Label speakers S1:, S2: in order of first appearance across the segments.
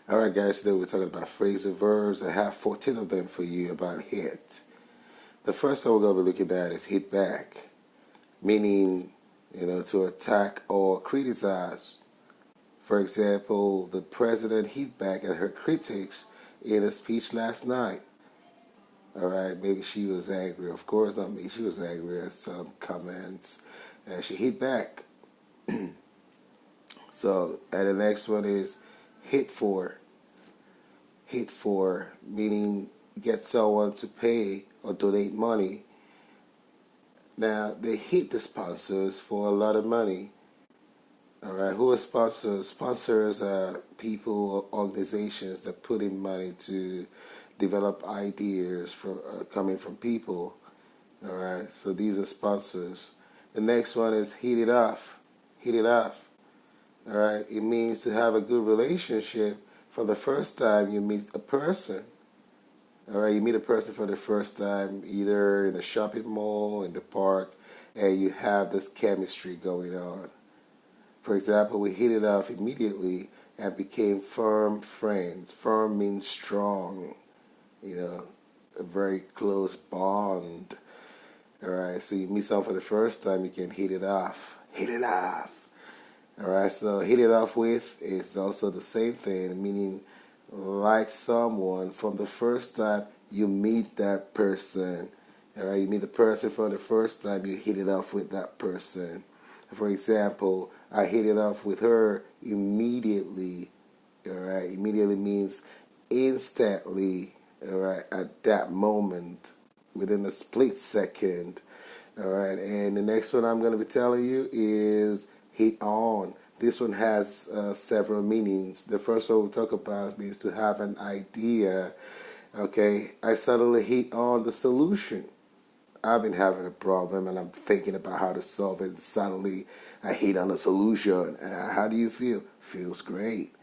S1: All right, guys, today we're talking about phrasal verbs. I have 14 of them for you about hit. The first one we're going to be looking at is hit back, meaning, to attack or criticize. For example, the president hit back at her critics in a speech last night. All right, maybe she was angry. Of course, not me. She was angry at some comments, and she hit back. So, and the next one is hit for. Hit for, meaning get someone to pay or donate money. Now, they hit the sponsors for a lot of money. All right, who are sponsors? Sponsors are people or organizations that put in money to develop ideas from coming from people. All right, so these are sponsors. The next one is hit it off. Hit it off. All right, it means to have a good relationship from the first time you meet a person. All right, you meet a person for the first time, either in the shopping mall, in the park, and you have this chemistry going on. For example, we hit it off immediately and became firm friends. Firm means strong, a very close bond. All right, so you meet someone for the first time, you can hit it off. Hit it off. All right, so hit it off with is also the same thing, meaning like someone from the first time you meet that person. All right, you meet the person for the first time, you hit it off with that person. For example, I hit it off with her immediately. All right, immediately means instantly. All right, at that moment, within a split second. All right, and the next one I'm going to be telling you is hit on. This one has several meanings. The first one we'll talk about means to have an idea. Okay, I suddenly hit on the solution. I've been having a problem and I'm thinking about how to solve it. And suddenly I hit on a solution. How do you feel? Feels great.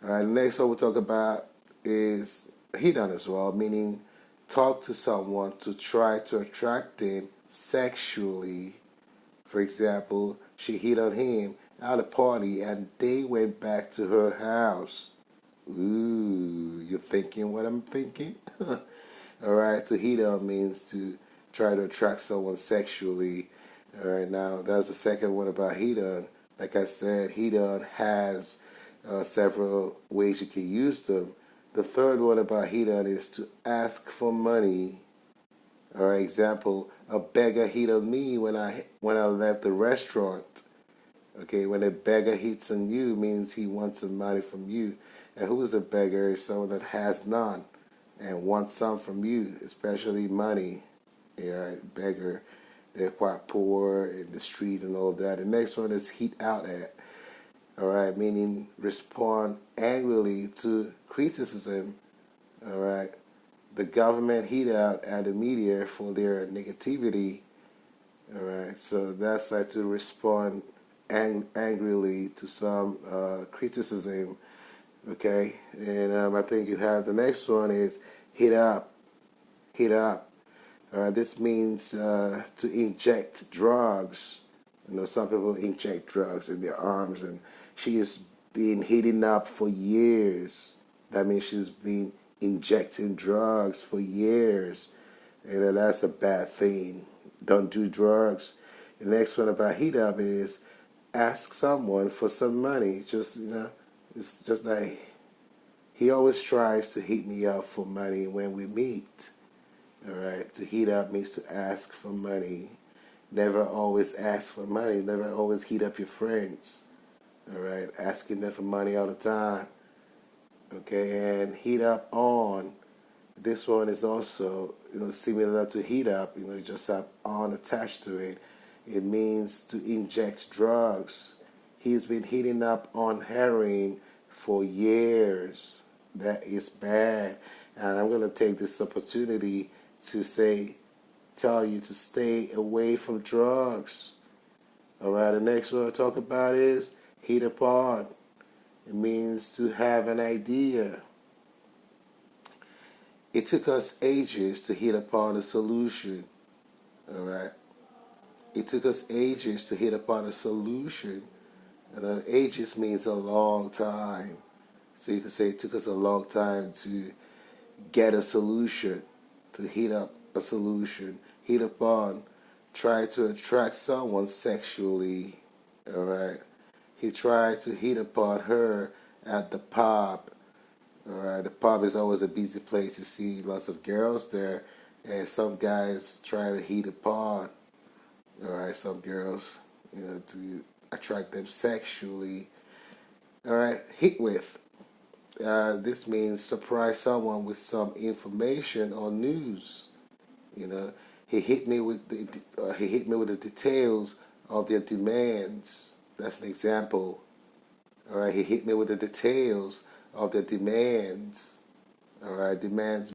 S1: All right, the next one we'll talk about is hit on as well, meaning talk to someone to try to attract them sexually. For example, she hit on him at a party and they went back to her house. Ooh, you thinking what I'm thinking? All right, to hit on means to try to attract someone sexually. All right, now that's the second one about hit on. Like I said, hit on has several ways you can use them. The third one about hit on is to ask for money. All right, example, a beggar hit on me when I left the restaurant. Okay, when a beggar hits on you means he wants some money from you. And who is a beggar? Is someone that has none and wants some from you, especially money. Yeah, right, beggar. They're quite poor in the street and all that. The next one is hit out at. All right, meaning respond angrily to criticism. All right, the government hit out at the media for their negativity. All right, so that's like to respond angrily to some criticism. Okay, and I think you have the next one is hit up. Hit up. This means to inject drugs. Some people inject drugs in their arms, and she has been hitting up for years. That means she's been injecting drugs for years. And that's a bad thing. Don't do drugs. The next one about heat up is ask someone for some money. It's just like he always tries to heat me up for money when we meet. All right, to heat up means to ask for money. Never always ask for money. Never always heat up your friends. All right, asking them for money all the time. Okay, and heat up on. This one is also similar to heat up. You just have on attached to it. It means to inject drugs. He's been heating up on heroin for years. That is bad, and I'm going to take this opportunity to tell you to stay away from drugs. All right, the next one I'll talk about is heat upon. It means to have an idea. It took us ages to hit upon a solution. All right, it took us ages to hit upon a solution. And ages means a long time. So you could say it took us a long time to get a solution, to heat up a solution, heat upon, try to attract someone sexually. All right. He tried to hit upon her at the pub. All right. The pub is always a busy place. You see lots of girls there, and some guys try to hit upon. All right. Some girls, to attract them sexually. All right. Hit with. This means surprise someone with some information or news. You know, he hit me with the details of their demands. That's an example. All right, he hit me with the details of their demands. All right, demands